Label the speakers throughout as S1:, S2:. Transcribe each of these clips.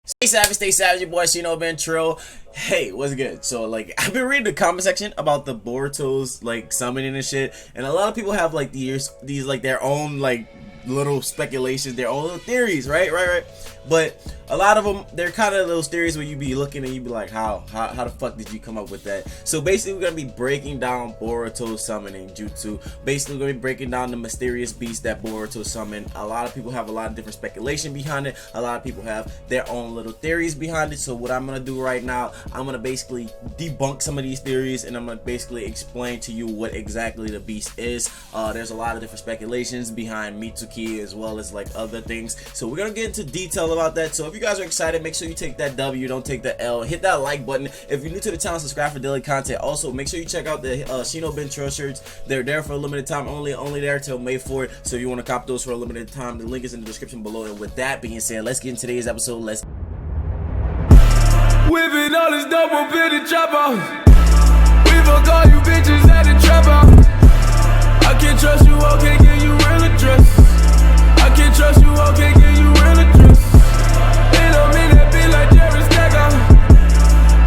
S1: Stay savage, your boy ShinoBeenTrill. Hey, what's good? So, I've been reading the comment section about the Boruto's, summoning and shit, and a lot of people have, these, their own, little speculations, their own little theories, right? But a lot of them, they're kind of those theories where you be looking and you be like, how the fuck did you come up with that? So basically, we're gonna be breaking down Boruto's summoning jutsu. Basically, we're gonna be breaking down the mysterious beast that Boruto summoned. A lot of people have a lot of different speculation behind it. A lot of people have their own little theories behind it. So what I'm gonna do right now, I'm gonna basically debunk some of these theories, and I'm gonna basically explain to you what exactly the beast is. There's a lot of different speculations behind Mitsuki as well as other things. So we're gonna get into detail about that. So if you guys are excited, make sure you take that W, don't take the L. Hit that like button. If you're new to the channel, subscribe for daily content. Also, make sure you check out the ShinoBeenTrill shirts. They're there for a limited time, only there till May 4th. So if you want to cop those for a limited time, the link is in the description below. And with that being said, let's get into today's episode.
S2: Whipping all this dope up in the chopper. We fuck all you bitches at the trap house. I can't trust you, I can't give you real address. I can't trust you, I can't give you real address. Ain't no me that be like Jerry Stacker.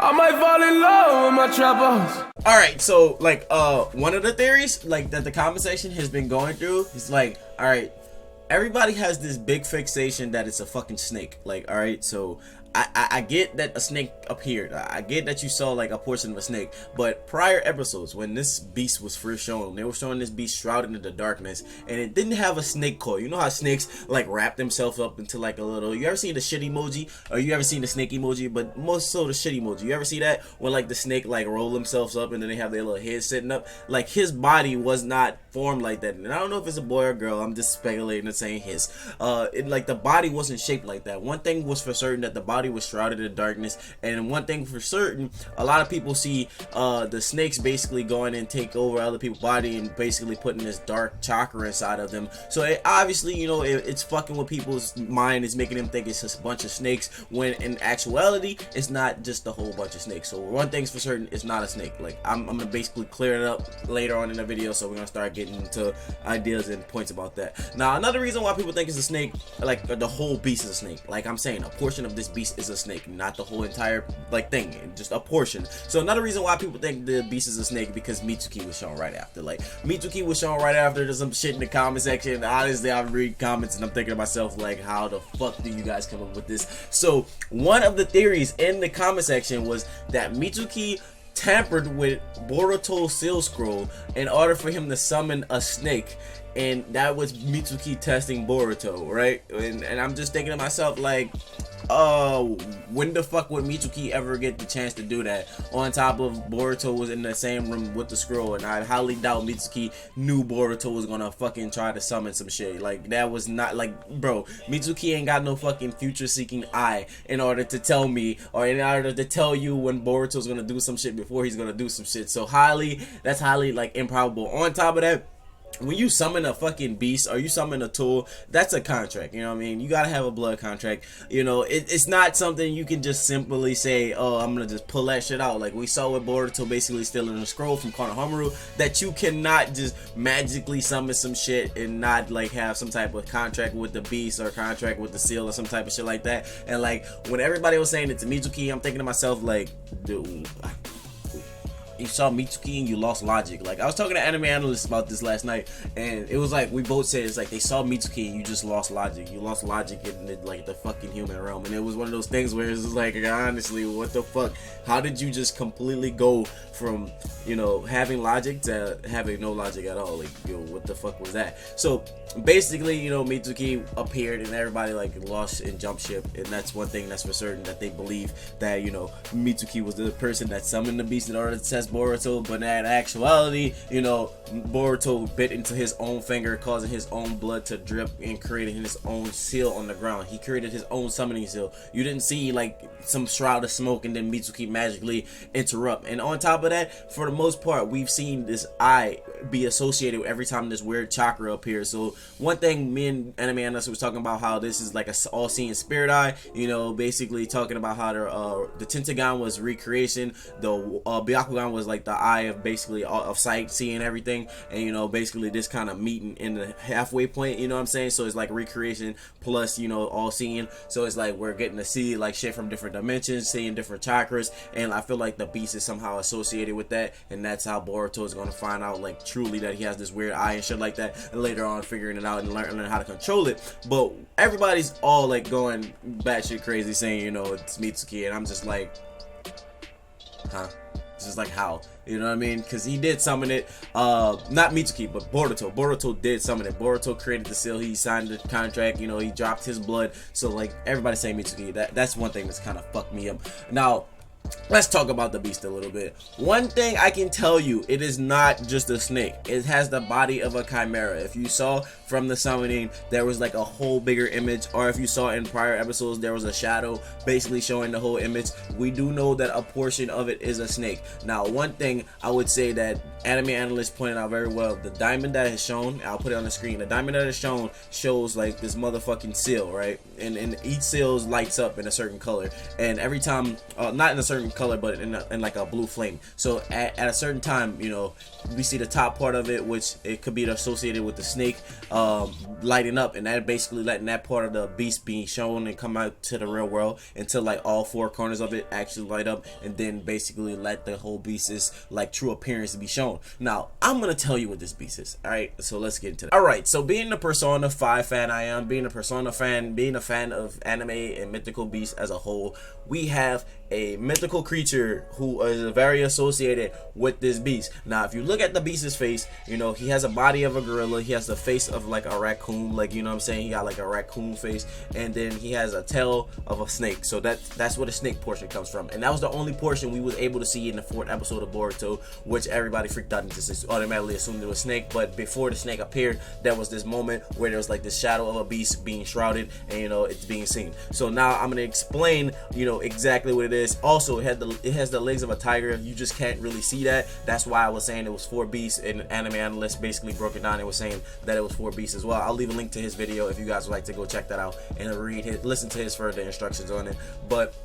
S2: I might fall in love with my trap house.
S1: Alright, so one of the theories that the comment section has been going through is alright, everybody has this big fixation that it's a fucking snake. Alright, so I get that a snake appeared. I get that you saw a portion of a snake, but prior episodes when this beast was first shown, they were showing this beast shrouded in the darkness, and it didn't have a snake coil. You know how snakes wrap themselves up into a little. You ever seen the shit emoji, or you ever seen the snake emoji? But most so the shit emoji. You ever see that when the snake roll themselves up and then they have their little head sitting up? His body was not formed like that, and I don't know if it's a boy or girl. I'm just speculating and saying his. The body wasn't shaped like that. One thing was for certain, that the body was shrouded in darkness, and one thing for certain, a lot of people see the snakes basically going and take over other people's body and basically putting this dark chakra inside of them. So obviously, it's fucking with people's mind. It's making them think it's just a bunch of snakes, when in actuality it's not just a whole bunch of snakes. So one thing's for certain, it's not a snake. I'm gonna basically clear it up later on in the video, so we're gonna start getting into ideas and points about that. Now, another reason why people think it's a snake, the whole beast is a snake, I'm saying, a portion of this beast is a snake, not the whole entire thing, just a portion. So another reason why people think the beast is a snake, because Mitsuki was shown right after. Mitsuki was shown right after. There's some shit in the comment section. Honestly, I read comments and I'm thinking to myself, how the fuck do you guys come up with this? So one of the theories in the comment section was that Mitsuki tampered with Boruto's seal scroll in order for him to summon a snake, and that was Mitsuki testing Boruto, right? And I'm just thinking to myself, when the fuck would Mitsuki ever get the chance to do that? On top of Boruto was in the same room with the scroll, and I highly doubt Mitsuki knew Boruto was gonna fucking try to summon some shit. That was not bro, Mitsuki ain't got no fucking future seeking eye in order to tell me, or in order to tell you when Boruto's gonna do some shit before he's gonna do some shit. So that's highly improbable. On top of that, when you summon a fucking beast or you summon a tool, that's a contract. You know what I mean? You gotta have a blood contract. It's not something you can just simply say, oh, I'm gonna just pull that shit out. We saw with Boruto basically stealing a scroll from Konohamaru, that you cannot just magically summon some shit and not have some type of contract with the beast or contract with the seal or some type of shit like that. And when everybody was saying it to Mitsuki, I'm thinking to myself, dude, you saw Mitsuki and you lost logic. I was talking to anime analysts about this last night, and it was we both said it's they saw Mitsuki and you just lost logic. You lost logic in the fucking human realm, and it was one of those things where it's just honestly, what the fuck? How did you just completely go from having logic to having no logic at all? What the fuck was that? So basically, Mitsuki appeared and everybody lost and jumped ship, and that's one thing that's for certain, that they believe that Mitsuki was the person that summoned the beast in order to test Boruto, but in actuality, Boruto bit into his own finger, causing his own blood to drip and creating his own seal on the ground. He created his own summoning seal. You didn't see some shroud of smoke and then Mitsuki magically interrupt. And on top of that, for the most part, we've seen this eye be associated with every time this weird chakra appears. So one thing me and Anime Analyst was talking about, how this is like a all-seeing spirit eye, you know, basically talking about how the Tentagon was recreation, the Byakugan was like the eye of basically of sight, seeing everything, and you know, basically this kind of meeting in the halfway point, you know what I'm saying? So it's like recreation plus, you know, all seeing. So it's like we're getting to see like shit from different dimensions, seeing different chakras, and I feel like the beast is somehow associated with that, and that's how Boruto is going to find out like truly that he has this weird eye and shit like that, and later on figuring it out and learning how to control it. But everybody's all like going batshit crazy saying, you know, it's Mitsuki, and I'm just like, huh? It's just like, how? You know what I mean? Because he did summon it. Not Mitsuki, but Boruto. Boruto did summon it. Boruto created the seal. He signed the contract. You know, he dropped his blood. So like everybody saying Mitsuki. That's one thing that's kind of fucked me up. Now, let's talk about the beast a little bit. One thing I can tell you, it is not just a snake. It has the body of a chimera. If you saw from the summoning, there was like a whole bigger image, or if you saw in prior episodes, there was a shadow basically showing the whole image. We do know that a portion of it is a snake. Now, one thing I would say that Anime Analyst pointed out very well, the diamond that is shown, I'll put it on the screen, the diamond that is shown shows like this motherfucking seal, right? And each seal lights up in a certain color, and every time, not in a certain color, but in like a blue flame. So at a certain time, you know, we see the top part of it, which it could be associated with the snake lighting up, and that basically letting that part of the beast being shown and come out to the real world until like all four corners of it actually light up, and then basically let the whole beast's like true appearance be shown. Now I'm gonna tell you what this beast is. All right, so let's get into that. All right, so being the Persona 5 fan I am, being a Persona fan, being a fan of anime and mythical beasts as a whole, we have a mythical creature who is very associated with this beast. Now if you look at the beast's face, you know, he has a body of a gorilla, he has the face of like a raccoon, like, you know what I'm saying, he got like a raccoon face, and then he has a tail of a snake. So that's where the snake portion comes from, and that was the only portion we was able to see in the 4th episode of Boruto, which everybody freaked out and just automatically assumed it was snake. But before the snake appeared, there was this moment where there was like this shadow of a beast being shrouded, and you know, it's being seen. So now I'm gonna explain, you know, exactly what it is. Also, it has the legs of a tiger. You just can't really see that. That's why I was saying it was 4 beasts, and Anime Analyst basically broke it down and was saying that it was 4 beasts as well. I'll leave a link to his video if you guys would like to go check that out and listen to his further instructions on it. But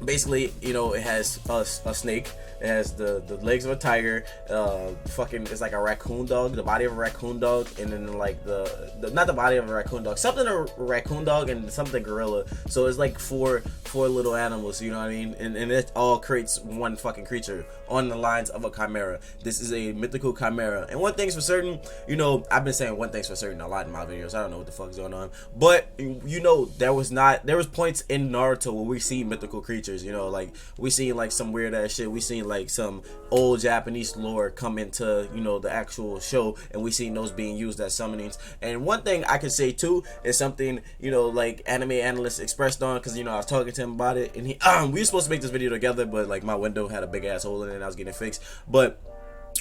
S1: basically, you know, it has a snake, it has the legs of a tiger, it's like a raccoon dog, the body of a raccoon dog, and then like the not the body of a raccoon dog, something a raccoon dog and something gorilla. So it's like four little animals, you know what I mean, and it all creates one fucking creature on the lines of a chimera. This is a mythical chimera, and one thing's for certain, you know, I've been saying one thing's for certain a lot in my videos, I don't know what the fuck's going on, but you know, there was points in Naruto where we see mythical creatures, you know, like we seen like some weird ass shit, we seen like some old Japanese lore come into, you know, the actual show, and we seen those being used as summonings. And one thing I could say too is something, you know, like Anime Analyst expressed on, because, you know, I was talking to him about it, and he we were supposed to make this video together, but like my window had a big ass hole in it and I was getting it fixed. But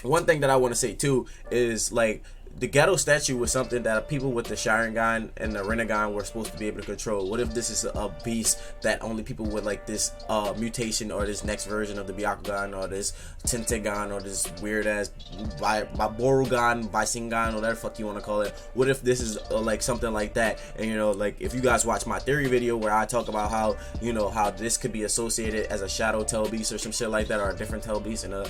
S1: one thing that I want to say too is like the ghetto statue was something that people with the Sharingan and the Rinnegan were supposed to be able to control. What if this is a beast that only people with like this mutation or this next version of the Byakugan or this Tentagon or this weird ass Borugan, Bisengan, whatever the fuck you want to call it? What if this is like something like that? And you know, like if you guys watch my theory video where I talk about how, you know, how this could be associated as a shadow tail beast or some shit like that, or a different tail beast in a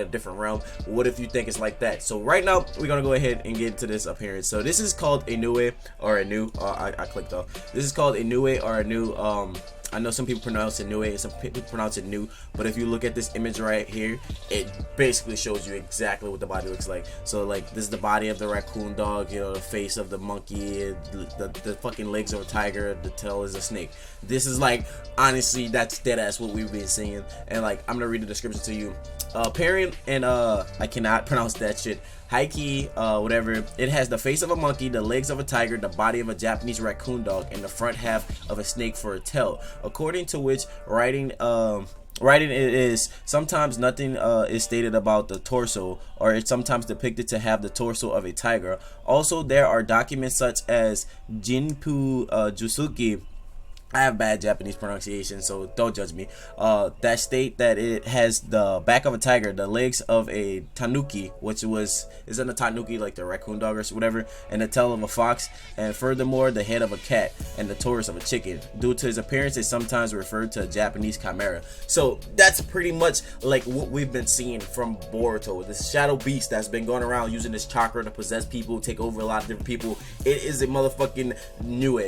S1: different realm. What if you think it's like that? So right now we're gonna go ahead and get into this appearance. So this is called Inoue or Inu. I clicked off. This is called Inoue or Inu. I know some people pronounce it Nue and some people pronounce it New, but if you look at this image right here, it basically shows you exactly what the body looks like. So like this is the body of the raccoon dog, you know, the face of the monkey, the fucking legs of a tiger, the tail is a snake. This is like, honestly, that's dead ass what we've been seeing. And like, I'm gonna read the description to you. Parent and I cannot pronounce that shit. Haiki, whatever. It has the face of a monkey, the legs of a tiger, the body of a Japanese raccoon dog, and the front half of a snake for a tail. According to which writing it is sometimes nothing is stated about the torso, or it's sometimes depicted to have the torso of a tiger. Also, there are documents such as Jinpu Jusuki I have bad Japanese pronunciation, so don't judge me. That state that it has the back of a tiger, the legs of a tanuki, which isn't a tanuki like the raccoon dog or whatever, and the tail of a fox, and furthermore the head of a cat and the torus of a chicken. Due to his appearance, it's sometimes referred to a Japanese chimera. So that's pretty much like what we've been seeing from Boruto, this shadow beast that's been going around using this chakra to possess people, take over a lot of different people. It is a motherfucking new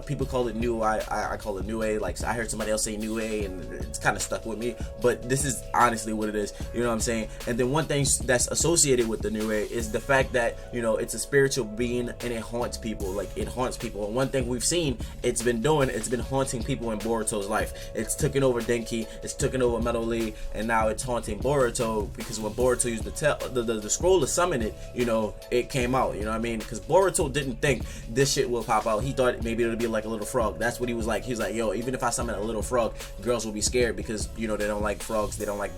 S1: people call it new. I call it new A. Like, I heard somebody else say new A, and it's kind of stuck with me. But this is honestly what it is. You know what I'm saying? And then one thing that's associated with the new A is the fact that, you know, it's a spiritual being and it haunts people. Like, it haunts people. And one thing we've seen it's been haunting people in Boruto's life. It's taken over Denki. It's taken over Metal Lee, and now it's haunting Boruto, because when Boruto used the scroll to summon it, you know, it came out. You know what I mean? Because Boruto didn't think this shit will pop out. He thought maybe it would be like a little frog. That's what he was like. He was like, yo, even if I summon a little frog, girls will be scared, because, you know, they don't like frogs. They don't like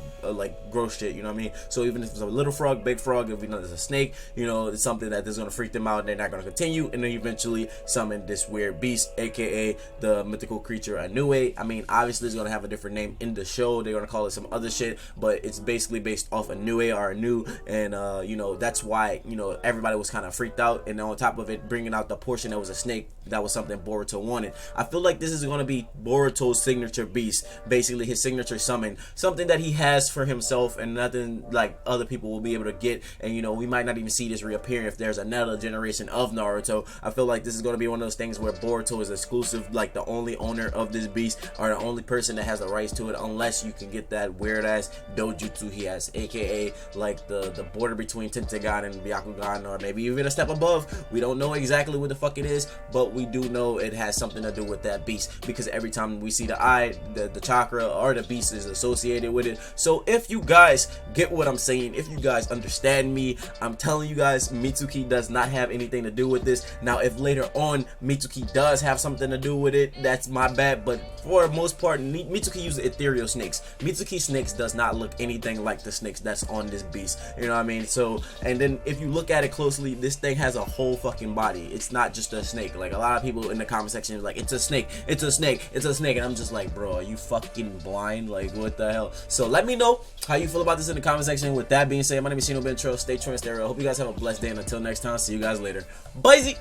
S1: gross shit. You know what I mean? So even if it's a little frog, big frog, if you know there's a snake, you know, it's something that is gonna freak them out, and they're not gonna continue, and then eventually summon this weird beast, aka the mythical creature Anue. I mean, obviously it's gonna have a different name in the show. They're gonna call it some other shit, but it's basically based off Anue or Anu, and you know, that's why, you know, everybody was kind of freaked out. And on top of it, bringing out the portion that was a snake, that was something Boruto wanted. I feel like this is going to be Boruto's signature beast, basically his signature summon, something that he has for himself and nothing like other people will be able to get. And, you know, we might not even see this reappearing if there's another generation of Naruto. I feel like this is going to be one of those things where Boruto is exclusive, like the only owner of this beast, or the only person that has the rights to it, unless you can get that weird ass dojutsu he has, aka like the border between Tentagon and Byakugan, or maybe even a step above. We don't know exactly what the fuck it is, but we do know it has something to do with that beast, because every time we see the eye, the chakra or the beast is associated with it. So if you guys get what I'm saying, if you guys understand me, I'm telling you guys, Mitsuki does not have anything to do with this. Now, if later on Mitsuki does have something to do with it, that's my bad, but for the most part, Mitsuki uses ethereal snakes. Mitsuki snakes does not look anything like the snakes that's on this beast. You know what I mean? So, and then if you look at it closely, this thing has a whole fucking body. It's not just a snake. Like, a lot of people in the comment section is like, it's a snake, it's a snake, it's a snake, and I'm just like, bro, are you fucking blind? Like, what the hell? So let me know how you feel about this in the comment section. With that being said, my name is ShinoBeenTrill. Stay true and stay real. Hope you guys have a blessed day, and until next time, see you guys later. Bye.